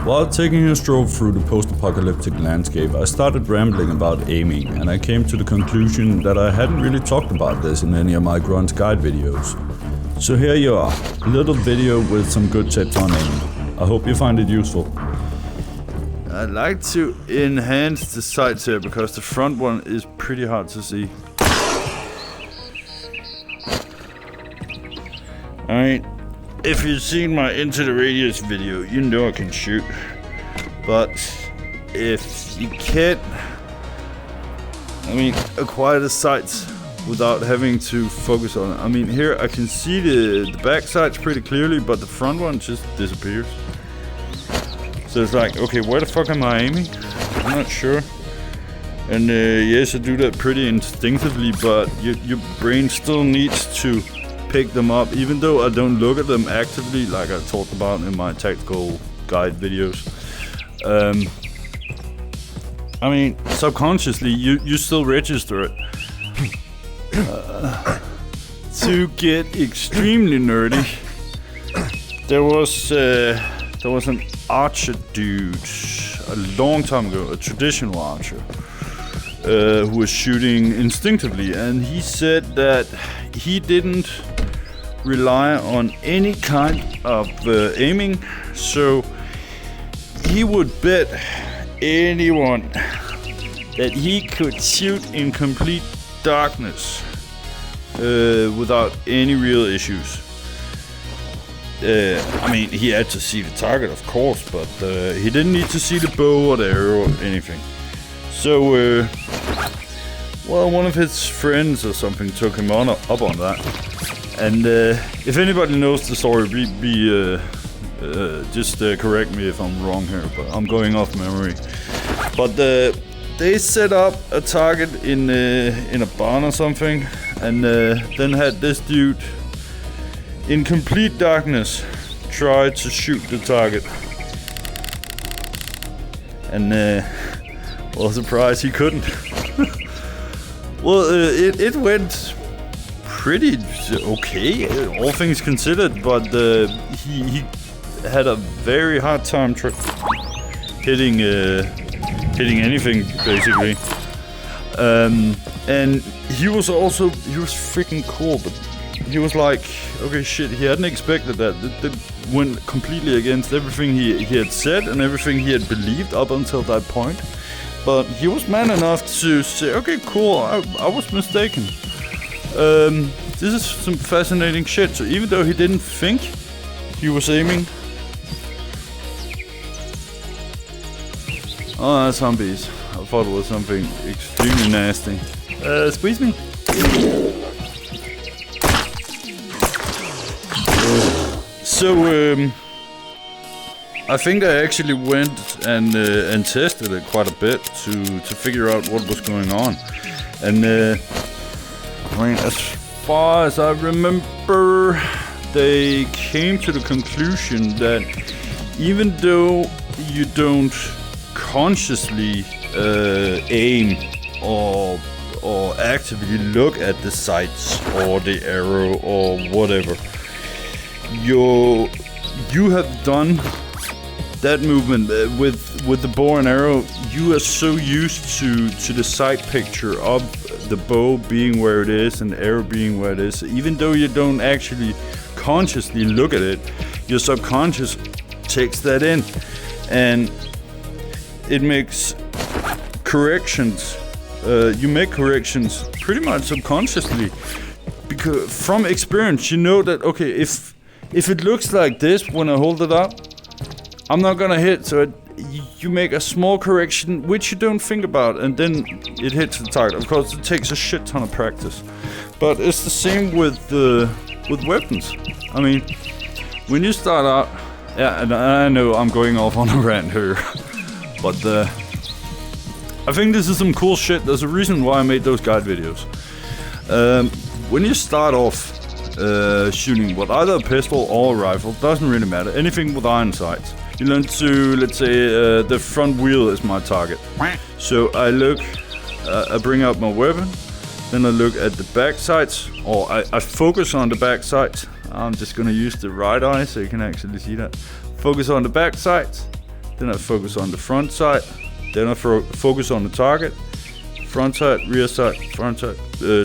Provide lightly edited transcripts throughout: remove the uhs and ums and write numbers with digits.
While taking a stroll through the post-apocalyptic landscape, I started rambling about aiming, and I came to the conclusion that I hadn't really talked about this in any of my Grunt guide videos. So here you are, a little video with some good tips on aiming. I hope you find it useful. I'd like to enhance the sights here because the front one is pretty hard to see. Alright, if you've seen my Into the Radius video, you know I can shoot. But if you can't, acquire the sights without having to focus on it. I mean, here I can see the back sights pretty clearly, but the front one just disappears. So it's like, okay, where the fuck am I aiming? I'm not sure. And yes, I do that pretty instinctively, but your brain still needs to pick them up, even though I don't look at them actively, like I talked about in my tactical guide videos. Subconsciously, you still register it. To get extremely nerdy, there was an archer dude a long time ago, a traditional archer, who was shooting instinctively, and he said that he didn't rely on any kind of aiming, so he would bet anyone that he could shoot in complete darkness without any real issues. He had to see the target, of course, but he didn't need to see the bow or the arrow or anything. So, one of his friends or something took him up on that. And if anybody knows the story, just correct me if I'm wrong here, but I'm going off memory. But they set up a target in a barn or something, and then had this dude in complete darkness try to shoot the target. And surprise, he couldn't. Well, it went pretty okay, all things considered, but he had a very hard time hitting anything, basically. And he was freaking cool, but he was like, okay, shit, he hadn't expected that. That went completely against everything he had said and everything he had believed up until that point. But he was man enough to say, okay, cool, I was mistaken. This is some fascinating shit. So even though he didn't think he was aiming... Oh, that's zombies. I thought it was something extremely nasty. Squeeze me. So, I think I actually went and tested it quite a bit to figure out what was going on. And as far as I remember, they came to the conclusion that even though you don't consciously aim or actively look at the sights or the arrow or whatever, you have done that movement with the bow and arrow. You are so used to the sight picture of the bow being where it is and the arrow being where it is. Even though you don't actually consciously look at it, your subconscious takes that in, and it makes corrections. You make corrections pretty much subconsciously, because from experience you know that, okay, if it looks like this when I hold it up, I'm not gonna hit. So you make a small correction which you don't think about, and then it hits the target. Of course, it takes a shit ton of practice, but it's the same with weapons. I mean, when you start out, yeah, and I know I'm going off on a rant here, but I think this is some cool shit. There's a reason why I made those guide videos. When you start off shooting with either a pistol or a rifle, doesn't really matter, anything with iron sights, you learn to, let's say, the front wheel is my target. So I bring out my weapon, then I look at the back sights, or I focus on the back sights. I'm just gonna use the right eye so you can actually see that. Focus on the back sights, then I focus on the front sight, then I focus on the target, front sight, rear sight, front sight,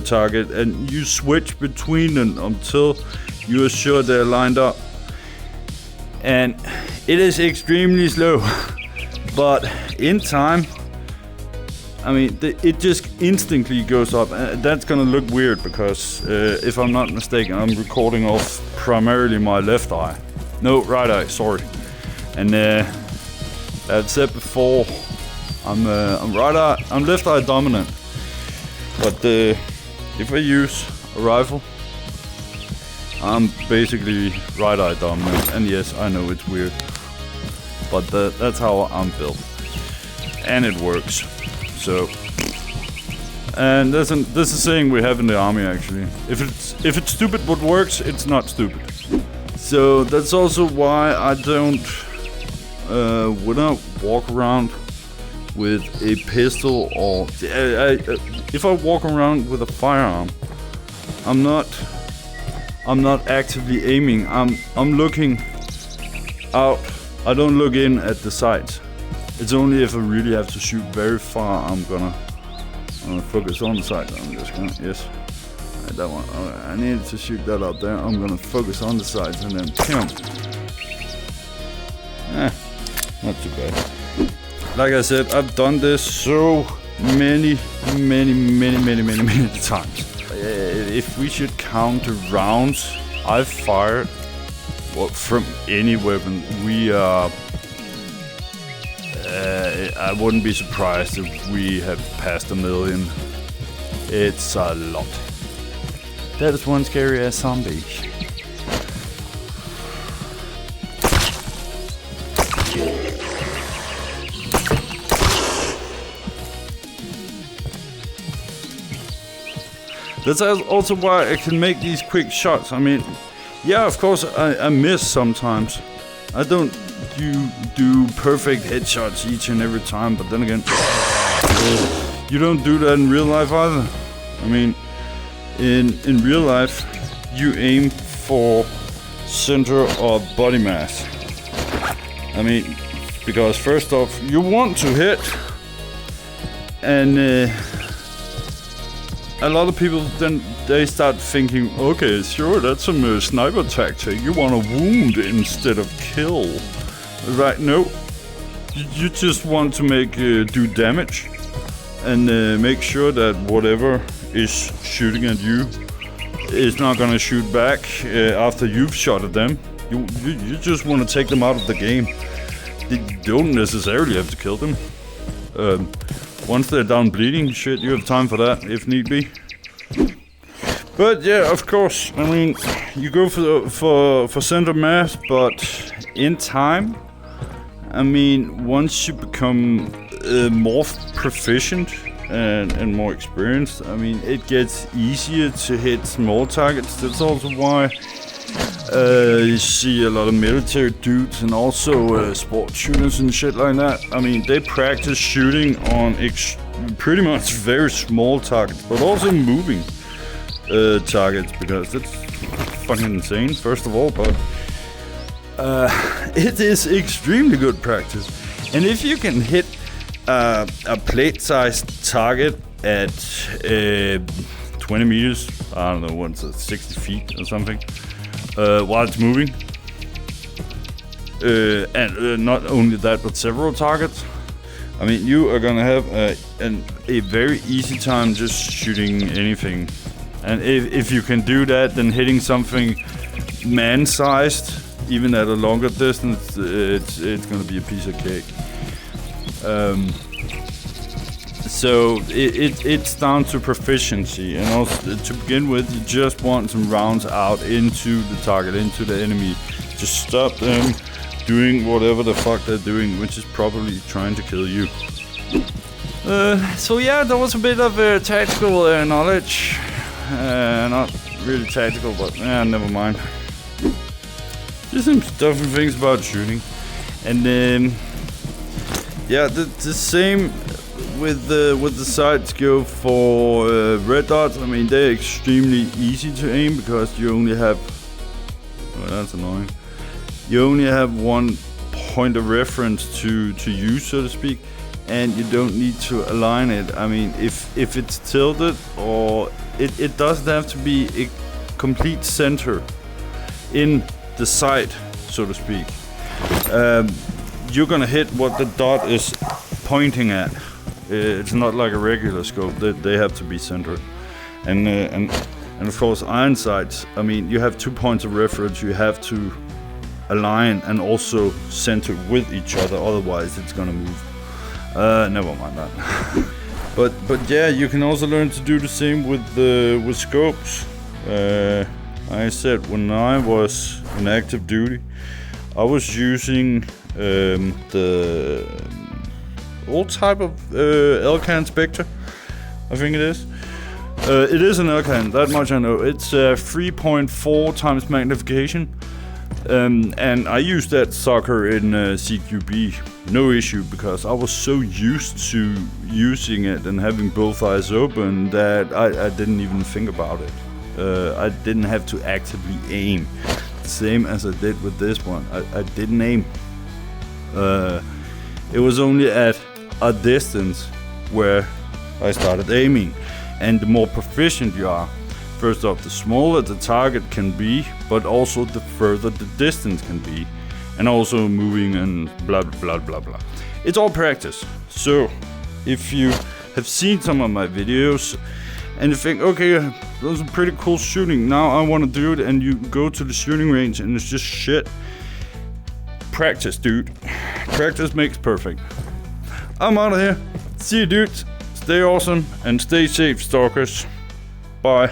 target, and you switch between them until you are sure they're lined up. And it is extremely slow, but in time, I mean, it just instantly goes up. That's gonna look weird because if I'm not mistaken, I'm recording off primarily my left eye. No, right eye, sorry. And I've said before, I'm left eye dominant. But if I use a rifle, I'm basically right eye dominant. And yes, I know it's weird, but that's how I'm built, and it works. So, and there's a saying we have in the army actually. If it's stupid what works, it's not stupid. So that's also why I don't when I walk around with a pistol or if I walk around with a firearm, I'm not actively aiming. I'm looking out. I don't look in at the sights. It's only if I really have to shoot very far, I'm gonna focus on the sight. I'm just gonna, yes, that one. I needed to shoot that up there. I'm gonna focus on the sights and then, not too bad. Like I said, I've done this so many times. If we should count the rounds I've fired from any weapon, we are. I wouldn't be surprised if we have passed 1 million. It's a lot. That is one scary ass zombie. That's also why I can make these quick shots. I mean, yeah, of course I miss sometimes. I don't do perfect headshots each and every time, but then again, you don't do that in real life either. I mean, in real life, you aim for center of body mass. I mean, because first off, you want to hit, and a lot of people then they start thinking, okay, sure, that's some sniper tactic. You want to wound instead of kill, right? No, you just want to make do damage and make sure that whatever is shooting at you is not gonna shoot back after you've shot at them. You just want to take them out of the game. You don't necessarily have to kill them. Once they're down bleeding, shit, you have time for that if need be. But yeah, of course, I mean, you go for center mass, but in time, I mean, once you become more proficient and more experienced, I mean, it gets easier to hit small targets. That's also why you see a lot of military dudes and also sport shooters and shit like that. I mean, they practice shooting on pretty much very small targets, but also moving targets, because that's fucking insane, first of all, but it is extremely good practice. And if you can hit a plate-sized target at 20 meters, I don't know, what's it, 60 feet or something, while it's moving, and not only that, but several targets, I mean, you are gonna have a very easy time just shooting anything. And if you can do that, then hitting something man-sized, even at a longer distance, it's gonna be a piece of cake. So it's down to proficiency, and also to begin with, you just want some rounds out into the target, into the enemy. Just stop them doing whatever the fuck they're doing, which is probably trying to kill you. So yeah, there was a bit of tactical knowledge. Not really tactical, but never mind. Just some stuff and things about shooting, and then yeah, the same with the sights go for red dots. I mean, they're extremely easy to aim because you only have. Oh, that's annoying. You only have one point of reference to use, so to speak, and you don't need to align it. I mean, if it's tilted, or it doesn't have to be a complete center in the sight, so to speak. You're gonna hit what the dot is pointing at. It's not like a regular scope. They have to be centered. And of course, iron sights, I mean, you have 2 points of reference. You have to align and also center with each other, otherwise it's gonna move. Never mind that. but yeah, you can also learn to do the same with scopes. Like I said, when I was in active duty, I was using the old type of Elcan Spectre, I think it is. It is an Elcan, that much I know. It's 3.4 times magnification. And I used that sucker in CQB, no issue, because I was so used to using it and having both eyes open that I didn't even think about it. I didn't have to actively aim, the same as I did with this one. I didn't aim. It was only at a distance where I started aiming, and the more proficient you are, first off, the smaller the target can be, but also the further the distance can be, and also moving and blah blah blah blah. It's all practice. So if you have seen some of my videos and you think, okay, those are pretty cool shooting, now I want to do it, and you go to the shooting range and it's just shit, practice, dude. Practice makes perfect. I'm out of here. See you, dudes. Stay awesome and stay safe, stalkers. Bye.